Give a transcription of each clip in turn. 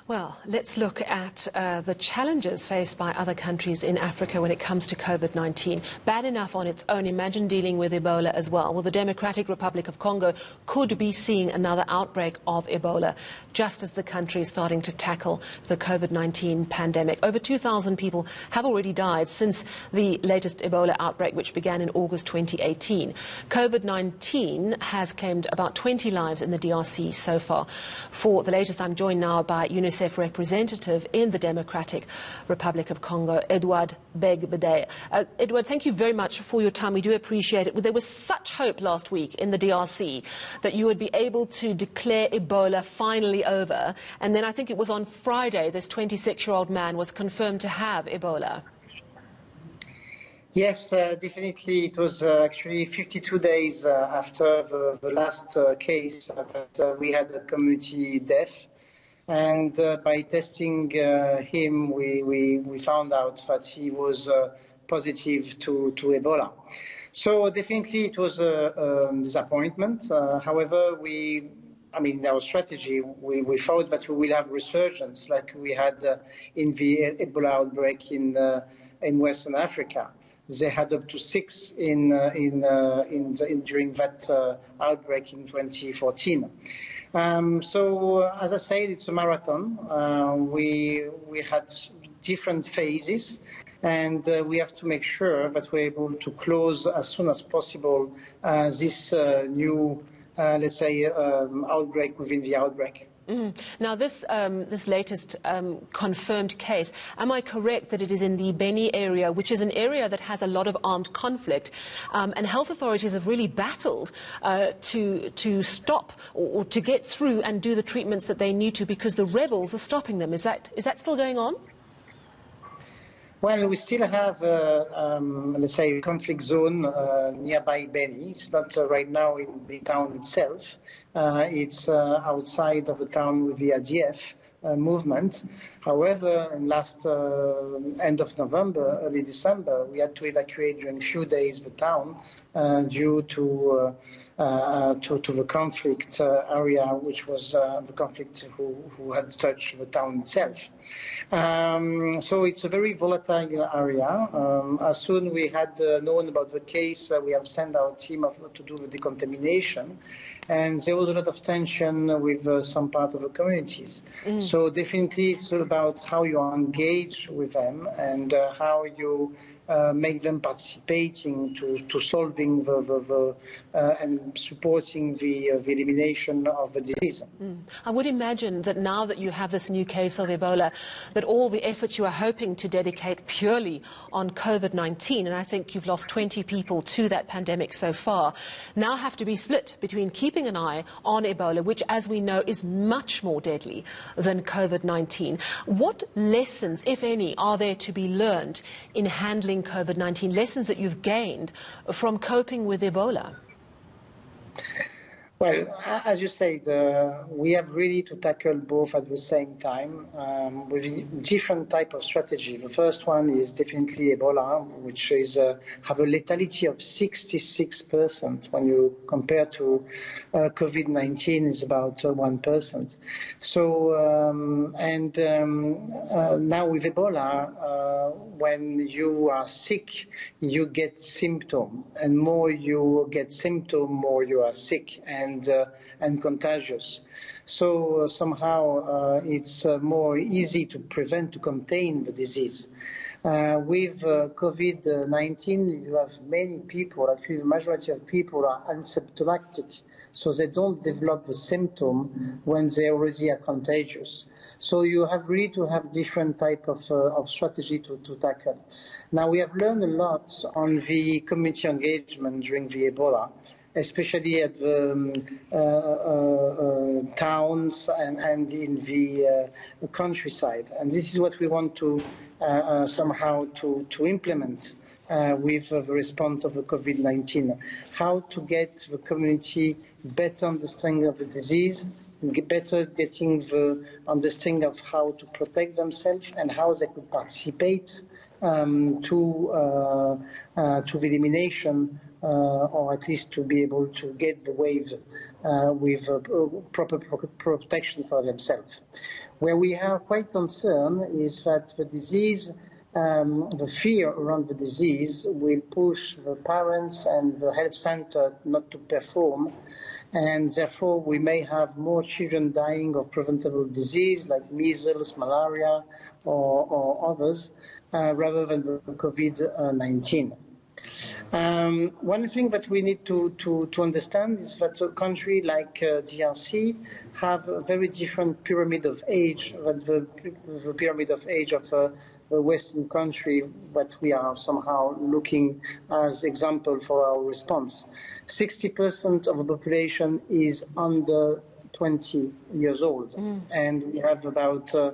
Well, let's look at the challenges faced by other countries in Africa when it comes to COVID-19. Bad enough on its own. Imagine dealing with Ebola as well. Well, the Democratic Republic of Congo could be seeing another outbreak of Ebola, just as the country is starting to tackle the COVID-19 pandemic. Over 2,000 people have already died since the latest Ebola outbreak, which began in August 2018. COVID-19 has claimed about 20 lives in the DRC so far. For the latest, I'm joined now by UNICEF representative in the Democratic Republic of Congo, Edouard Beigbeder. Edouard, thank you very much for your time. We do appreciate it. There was such hope last week in the DRC that you would be able to declare Ebola finally over. And then I think it was on Friday, this 26-year-old man was confirmed to have Ebola. Yes, definitely. It was actually 52 days after the last case that we had a community death. And by testing him, we found out that he was positive to Ebola. So definitely it was a disappointment. However, our strategy, we thought that we will have resurgence like we had in the Ebola outbreak in Western Africa. They had up to 6 during that outbreak in 2014. So, as I said, it's a marathon. We had different phases, and we have to make sure that we're able to close as soon as possible this new, let's say, outbreak within the outbreak. Now, this latest confirmed case, am I correct that it is in the Beni area, which is an area that has a lot of armed conflict, and health authorities have really battled to stop or to get through and do the treatments that they need to because the rebels are stopping them? Is that still going on? Well, we still have, let's say, a conflict zone nearby Beni. It's not right now in the town itself. It's outside of the town with the ADF movement. However, in last end of November, early December, we had to evacuate during a few days the town due to the conflict area, which was the conflict who had touched the town itself. So it's a very volatile area. As soon we had known about the case, we have sent our team to do the decontamination. And there was a lot of tension with some part of the communities. So definitely it's all about how you engage with them and how you make them participating to solving and supporting the elimination of the disease. I would imagine that now that you have this new case of Ebola, that all the efforts you are hoping to dedicate purely on COVID-19, and I think you've lost 20 people to that pandemic so far, now have to be split between keeping an eye on Ebola, which, as we know, is much more deadly than COVID-19. What lessons, if any, are there to be learned in handling COVID-19, lessons that you've gained from coping with Ebola? Well, as you said, we have really to tackle both at the same time with a different type of strategy. The first one is definitely Ebola, which is have a lethality of 66% when you compare to COVID-19 is about 1%. So, now with Ebola, when you are sick, you get symptoms, and more you get symptoms, more you are sick and contagious. So somehow it's more easy to prevent, to contain the disease. With COVID-19, you have many people, actually the majority of people are asymptomatic, so they don't develop the symptom when they already are contagious. So you have really to have different type of strategy to tackle. Now we have learned a lot on the community engagement during the Ebola, especially at the towns and in the countryside. And this is what we want to somehow to implement with the response of the COVID-19. How to get the community better understanding of the disease, better getting the understanding of how to protect themselves and how they could participate to the elimination or at least to be able to get the wave with proper protection for themselves. Where we are quite concerned is that the disease, the fear around the disease will push the parents and the health center not to perform, and therefore we may have more children dying of preventable disease like measles, malaria, or others, rather than the COVID-19. One thing that we need to understand is that a country like DRC have a very different pyramid of age than the pyramid of age of a Western country that we are somehow looking as example for our response. 60% of the population is under 20 years old, and we have about a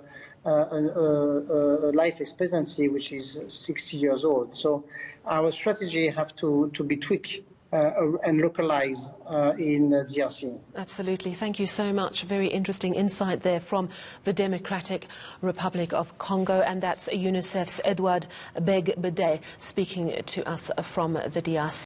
life expectancy which is 60 years old. So our strategy have to be tweaked and localized in DRC. Absolutely. Thank you so much. Very interesting insight there from the Democratic Republic of Congo, and that's UNICEF's Edouard Beigbeder speaking to us from the DRC.